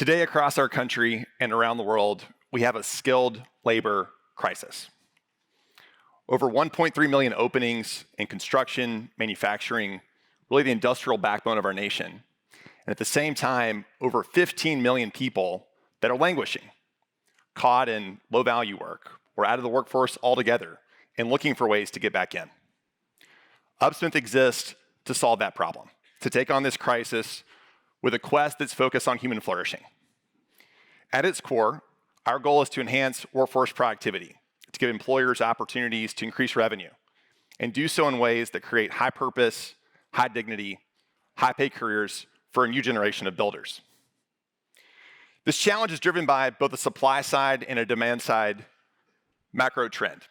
Today, across our country and around the world, we have a skilled labor crisis. Over 1.3 million openings in construction, manufacturing, really the industrial backbone of our nation. And at the same time, over 15 million people that are languishing, caught in low-value work or out of the workforce altogether and looking for ways to get back in. UpSmith exists to solve that problem, to take on this crisis with a quest that's focused on human flourishing. At its core, our goal is to enhance workforce productivity, to give employers opportunities to increase revenue, and do so in ways that create high purpose, high dignity, high paid careers for a new generation of builders. This challenge is driven by both a supply side and a demand side macro trend.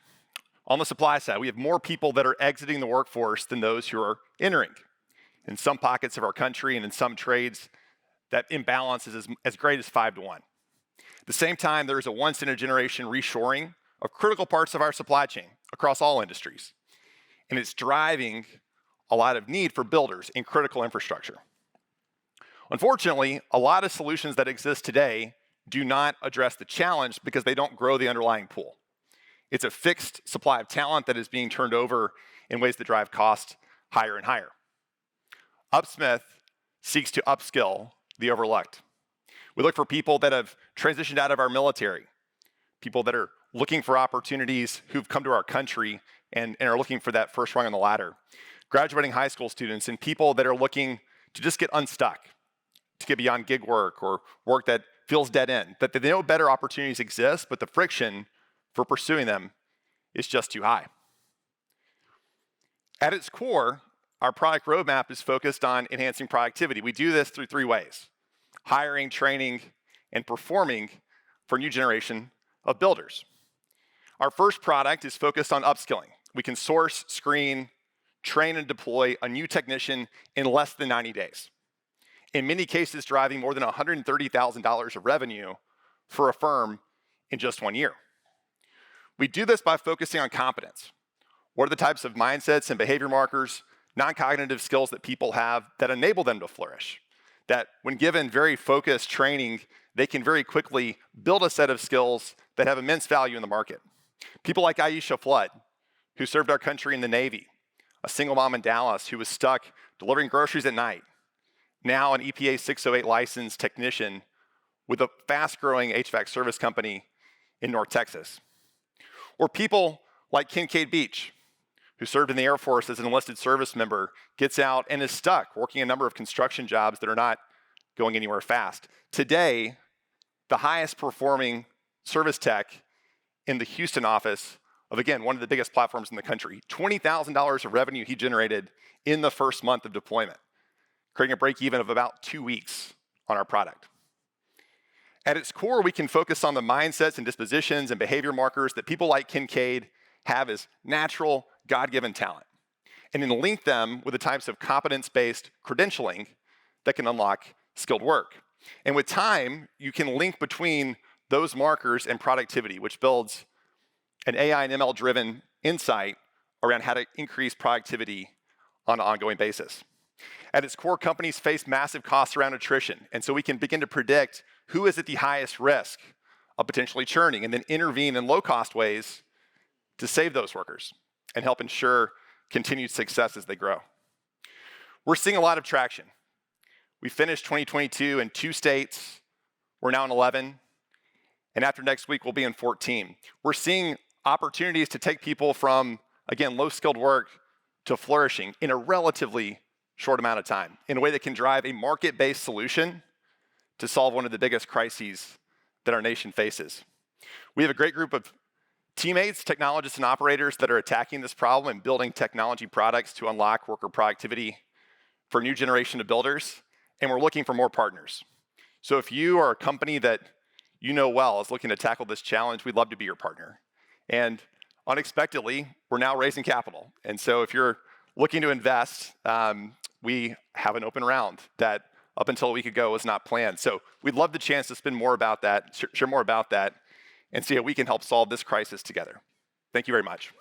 On the supply side, we have more people that are exiting the workforce than those who are entering. In some pockets of our country and in some trades, that imbalance is as great as 5-1. At the same time, there is a once-in-a-generation reshoring of critical parts of our supply chain across all industries. And it's driving a lot of need for builders in critical infrastructure. Unfortunately, a lot of solutions that exist today do not address the challenge because they don't grow the underlying pool. It's a fixed supply of talent that is being turned over in ways that drive costs higher and higher. UpSmith seeks to upskill the overlooked. We look for people that have transitioned out of our military, people that are looking for opportunities who've come to our country and are looking for that first rung on the ladder, graduating high school students, and people that are looking to just get unstuck, to get beyond gig work or work that feels dead end, that they know better opportunities exist, but the friction for pursuing them is just too high. At its core, our product roadmap is focused on enhancing productivity. We do this through 3 ways: hiring, training, and performing for a new generation of builders. Our first product is focused on upskilling. We can source, screen, train, and deploy a new technician in less than 90 days. In many cases, driving more than $130,000 of revenue for a firm in just 1 year. We do this by focusing on competence. What are the types of mindsets and behavior markers, non-cognitive skills that people have that enable them to flourish? That when given very focused training, they can very quickly build a set of skills that have immense value in the market. People like Aisha Flood, who served our country in the Navy, a single mom in Dallas who was stuck delivering groceries at night, now an EPA 608 licensed technician with a fast-growing HVAC service company in North Texas. Or people like Kincaid Beach, who served in the Air Force as an enlisted service member, gets out and is stuck working a number of construction jobs that are not going anywhere fast. Today, the highest performing service tech in the Houston office of, again, one of the biggest platforms in the country, $20,000 of revenue he generated in the first month of deployment, creating a break even of about 2 weeks on our product. At its core, we can focus on the mindsets and dispositions and behavior markers that people like Kincaid have as natural, God-given talent, and then link them with the types of competence-based credentialing that can unlock skilled work. And with time, you can link between those markers and productivity, which builds an AI and ML-driven insight around how to increase productivity on an ongoing basis. At its core, companies face massive costs around attrition, and so we can begin to predict who is at the highest risk of potentially churning and then intervene in low-cost ways to save those workers and help ensure continued success as they grow. We're seeing a lot of traction. We finished 2022 in 2 states. We're now in 11. And after next week, we'll be in 14. We're seeing opportunities to take people from, again, low-skilled work to flourishing in a relatively short amount of time in a way that can drive a market-based solution to solve one of the biggest crises that our nation faces. We have a great group of teammates, technologists, and operators that are attacking this problem and building technology products to unlock worker productivity for a new generation of builders, and we're looking for more partners. So if you are a company that you know well is looking to tackle this challenge, we'd love to be your partner. And unexpectedly, we're now raising capital. And so if you're looking to invest, we have an open round that up until a week ago was not planned. So we'd love the chance to spend more about that, share more about that, and see how we can help solve this crisis together. Thank you very much.